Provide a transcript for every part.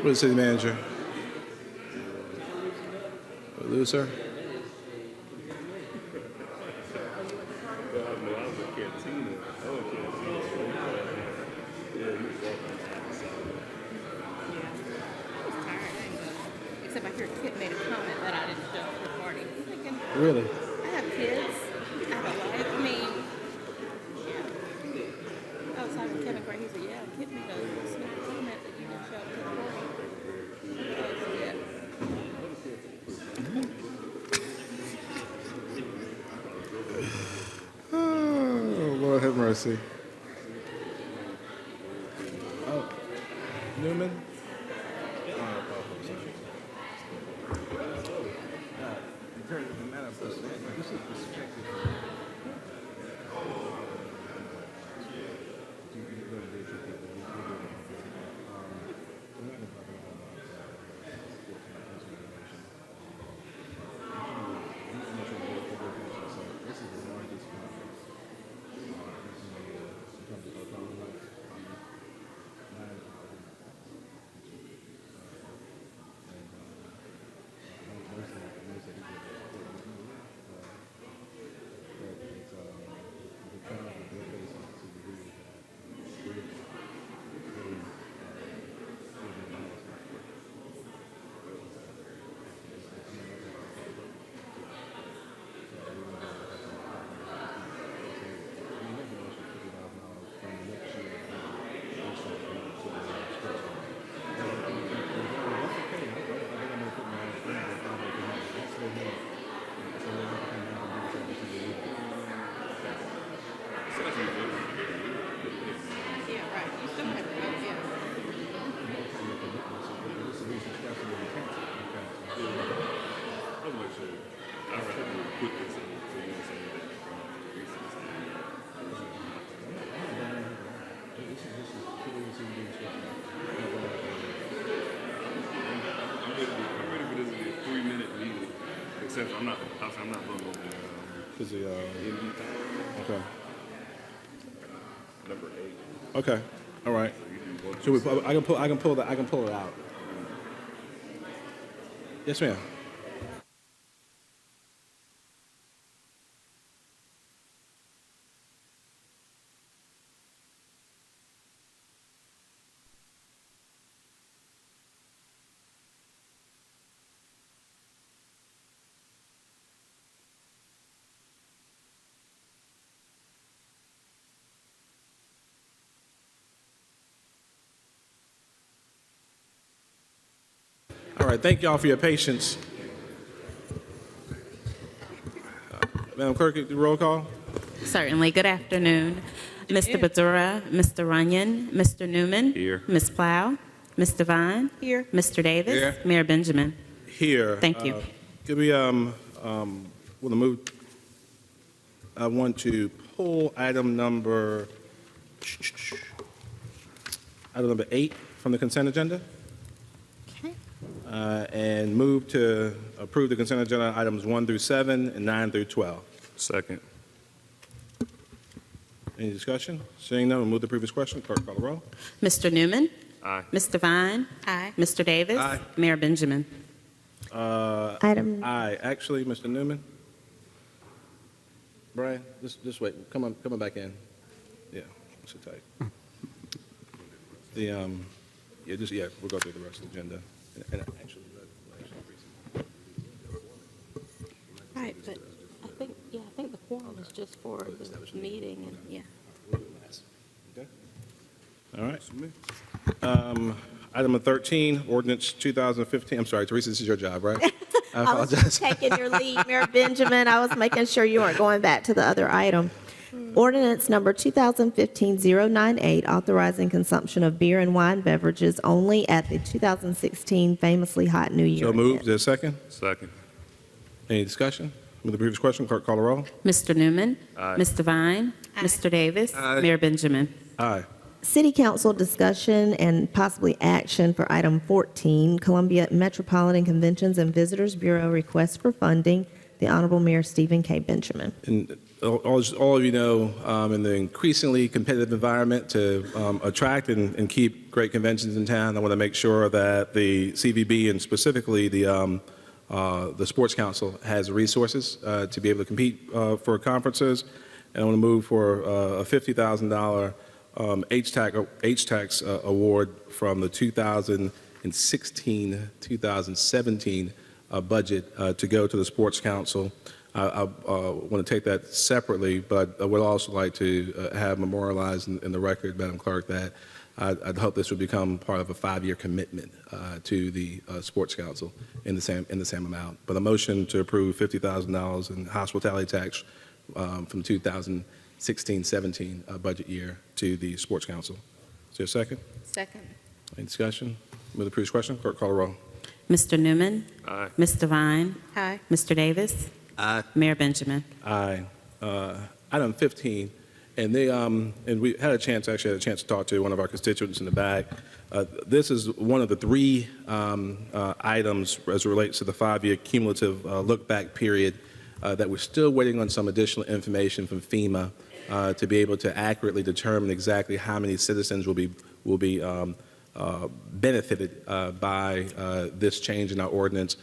What is city manager? Lou, sir? Except I heard Kit made a comment that I didn't show up for the party. I'm thinking, Really? I have kids. I have a life. I mean, yeah. I was talking to Kevin Gray. He said, yeah, Kit made a small comment that you didn't show up to the party. I said, yeah. Oh, Lord have mercy. Oh, Newman? Yeah, right. You still have to vote, yeah. Except I'm not voting on the Is he, MD thing. okay. Number 8. Okay, all right. You didn't vote. Should we, I can pull it out. Yes, ma'am. All right, thank y'all for your patience. Madam Clerk, the roll call. Certainly. Good afternoon. Mr. Badura, Mr. Runyon, Mr. Newman. Here. Ms. Plow, Ms. Devine. Here. Mr. Davis. Here. Mayor Benjamin. Here. Thank you. Could we, want to move, I want to pull item number 8 from the consent agenda. Okay. And move to approve the consent agenda items 1 through 7 and 9 through 12. Second. Any discussion? Seeing none, we'll move to the previous question. Clerk, call the roll. Mr. Newman. Aye. Ms. Devine. Aye. Mr. Davis. Aye. Mayor Benjamin. Item Aye. Actually, Mr. Newman. Brian, just wait. Come on back in. Yeah, sit tight. We'll go through the rest of the agenda. And actually, Right, but I think the quorum is just for the meeting and, yeah. okay. All right. Item number 13, ordinance 2015. I'm sorry, Teresa, this is your job, right? I I was apologize. taking your lead, Mayor Benjamin. I was making sure you weren't going back to the other item. Ordinance number 2015-098, authorizing consumption of beer and wine beverages only at the 2016 famously hot New Year So moved. Is event. there a second? Second. Any discussion? With the previous question, clerk, call the roll. Mr. Newman. Aye. Ms. Devine. Aye. Mr. Davis. Aye. Mayor Benjamin. Aye. City Council discussion and possibly action for item 14, Columbia Metropolitan Conventions and Visitors Bureau request for funding. The Honorable Mayor Stephen K. Benjamin. And all of you know, in the increasingly competitive environment to attract and keep great conventions in town, I want to make sure that the CVB and specifically the Sports Council has resources to be able to compete for conferences. And I want to move for a $50,000 HTAX award from the 2016-2017 budget to go to the Sports Council. I want to take that separately, but I would also like to have memorialized in the record, Madam Clerk, that I'd hope this would become part of a 5-year commitment to the Sports Council in the same amount. But a motion to approve $50,000 in hospitality tax from 2016-17 budget year to the Sports Council. Is there a second? Second. Any discussion? Move the previous question. Clerk, call the roll. Mr. Newman. Aye. Ms. Devine. Aye. Mr. Davis. Aye. Mayor Benjamin. Aye. Item 15, and we had a chance to talk to one of our constituents in the back. This is one of the 3 items as it relates to the 5-year cumulative look-back period that we're still waiting on some additional information from FEMA to be able to accurately determine exactly how many citizens will be benefited by this change in our ordinance.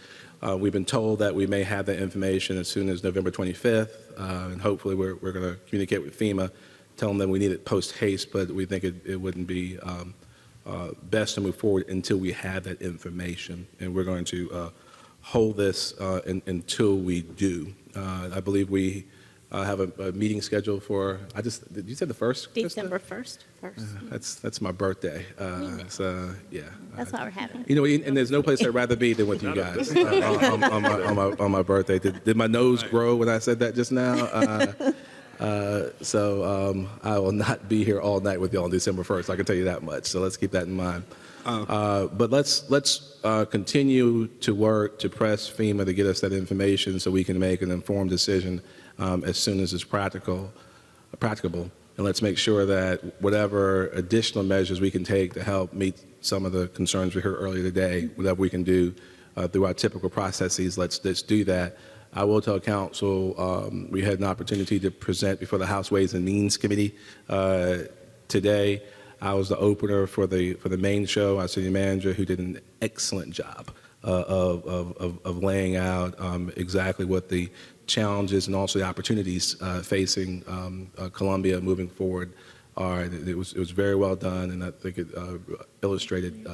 We've been told that we may have that information as soon as November 25th, and hopefully we're going to communicate with FEMA, tell them that we need it post-haste, but we think it wouldn't be best to move forward until we have that information, and we're going to hold this until we do. I believe we have a meeting scheduled for, did you say the 1st? Krista? December 1st. That's my birthday, so yeah. That's why we're having. You know, and there's no place I'd rather be than with you guys on my birthday. Did my nose grow when I said that just now? So I will not be here all night with you all on December 1st. I can tell you that much. So let's keep that in mind. But let's continue to work to press FEMA to get us that information so we can make an informed decision as soon as it's practicable. And let's make sure that whatever additional measures we can take to help meet some of the concerns we heard earlier today, whatever we can do through our typical processes, let's do that. I will tell council we had an opportunity to present before the House Ways and Means Committee today. I was the opener for the main show, our city manager, who did an excellent job of laying out exactly what the challenges and also the opportunities facing Columbia moving forward are. It was very well done, and I think it illustrated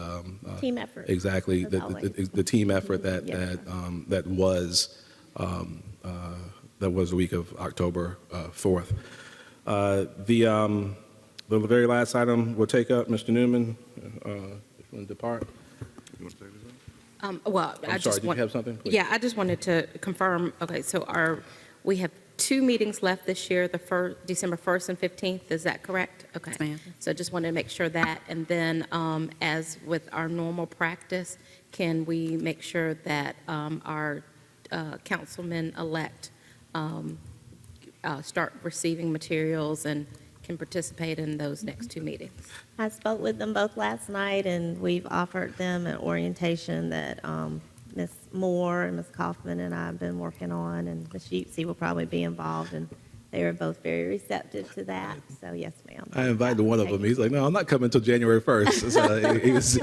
Team effort. exactly as always. the team effort that was the week of October 4th. The very last item we'll take up, Mr. Newman, if you want to depart. You want to take this one? Well, I'm sorry, did you have something? Please. Yeah, I just wanted to confirm, okay, so we have 2 meetings left this year, December 1st and 15th, is that correct? Okay. Yes, ma'am. So just wanted to make sure that, and then as with our normal practice, can we make sure that our councilmen-elect start receiving materials and can participate in those next 2 meetings? I spoke with them both last night, and we've offered them an orientation that Ms. Moore and Ms. Kaufman and I have been working on, and Ms. Sheepsey will probably be involved, and they were both very receptive to that. So yes, ma'am. I invited one of them. He's like, no, I'm not coming until January 1st. So he was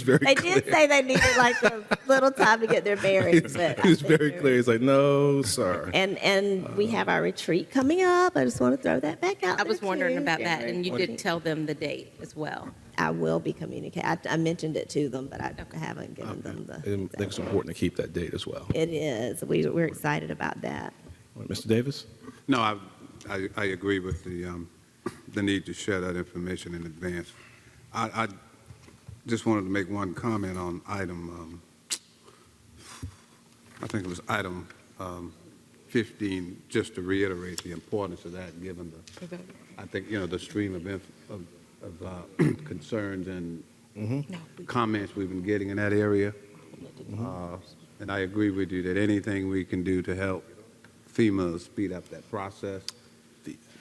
very They clear. did say they needed like a little time to get their bearings, but He was very clear. He's like, no, sir. And we have our retreat coming up. I just want to throw that back out I was there, wondering too. about that, January and you did 14th. tell them the date as well. I will be communicating. I mentioned it to them, but I haven't given them the. I think it's important to keep that date as well. It is. We're excited about that. All right, Mr. Davis? No, I agree with the need to share that information in advance. I just wanted to make one comment on item, I think it was item 15, just to reiterate the importance of that, given I think, the stream of concerns and comments we've been getting in that area. And I agree with you that anything we can do to help FEMA speed up that process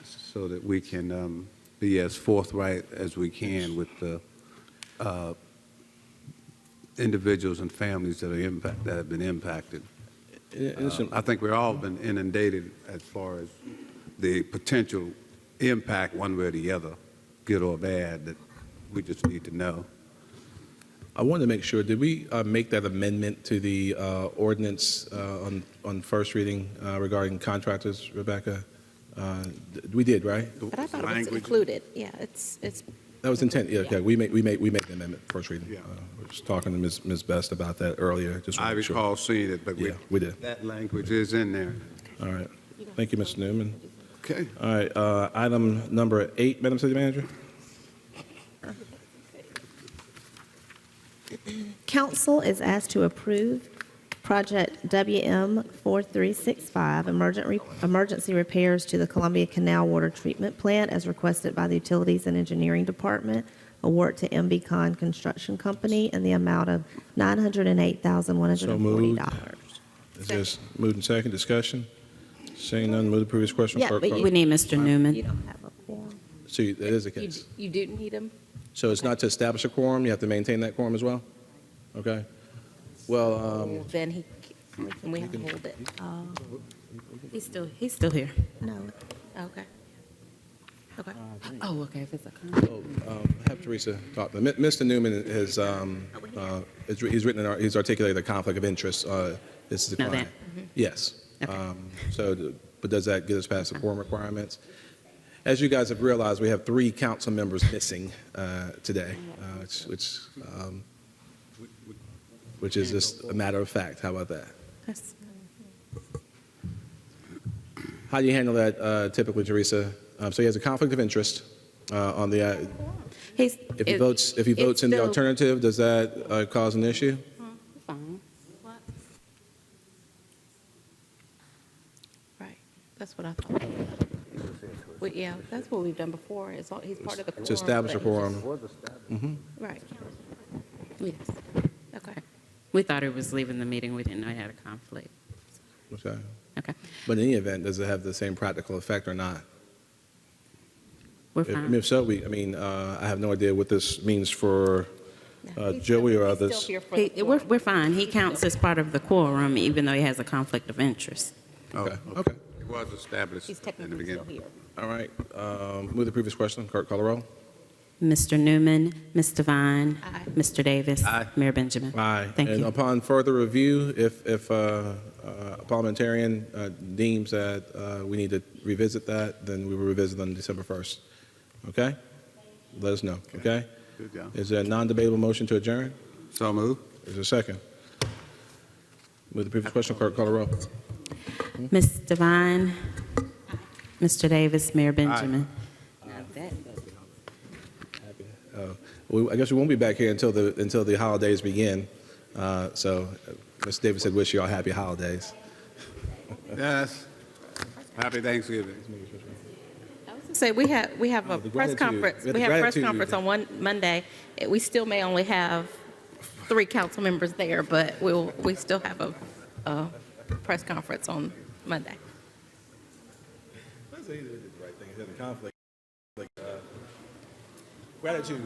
so that we can be as forthright as we can with the individuals and families that have been impacted. I think we've all been inundated as far as the potential impact one way or the other, good or bad, that we just need to know. I wanted to make sure, did we make that amendment to the ordinance on first reading regarding contractors, Rebecca? We did, right? But I thought it was Language. included. Yeah, it's, That was intent, yeah, okay, Yeah. we made the amendment, first reading. Yeah. We were just talking to Ms. Best about that earlier, just I wanted to make sure. recall seeing it, but Yeah, we did. that language is in there. All right, thank you, Mr. Newman. Okay. All right, item number 8, Madam City Manager? Council is asked to approve Project WM 4365, emergency repairs to the Columbia Canal Water Treatment Plant as requested by the Utilities and Engineering Department. Award to MB Con Construction Company in the amount of $908,140. Is this moved and second, discussion? Seeing none, move the previous question. Yeah, Clerk but call. you- We need Mr. You Newman. don't have a quorum. See, that is the case. you do need them? So it's not to establish a quorum, you have to maintain that quorum as well? Okay. Well, Then we have to hold it. He's still here. No. Okay. Okay. Oh, okay, if it's a conflict. have Teresa talk. Mr. Newman has, he's written, he's articulated a conflict of interest. This is the Know client. that? Yes. Okay. But does that get us past the quorum requirements? As you guys have realized, we have 3 council members missing today, which is just a matter of fact. How about that? That's- How do you handle that typically, Teresa? So he has a conflict of interest on the, He's. if he votes in the alternative, does that cause an issue? Fine. Right. That's what I thought. Yeah, that's what we've done before. He's part of the quorum. To establish a but he just- quorum. Right. Yes. Okay. We thought he was leaving the meeting. We didn't know he had a conflict. Okay. Okay, But in any event, does it have the same practical effect or not? we're If fine. so, I have no idea what this means for No, he's Joey or still- others. He's still here for the We're quorum. fine. He counts as part of the quorum, even though he has a conflict of interest. Okay, okay. It was established He's in the technically beginning. still here. All right. Move the previous question. Clerk, call the roll. Mr. Newman, Ms. Devine. Aye. Mr. Davis. Aye. Mayor Benjamin. Aye. Thank And you. upon further review, if a parliamentarian deems that we need to revisit that, then we will revisit on December 1st. Okay? Let us know, okay? Good job. Is there a non-debatable motion to adjourn? So move. Is there a second? Move the previous question. Clerk, call the roll. Ms. Devine. Mr. Davis. Mayor Benjamin. I guess we won't be back here until the holidays begin. So, Mr. Davis said, wish you all happy holidays. Yes. Happy Thanksgiving. Say, we have a the press gratitude. conference. We have We the have a press gratitude. conference on one Monday. We still may only have 3 council members there, but we still have a press conference on Monday. That's the right thing. It has a conflict. Gratitude.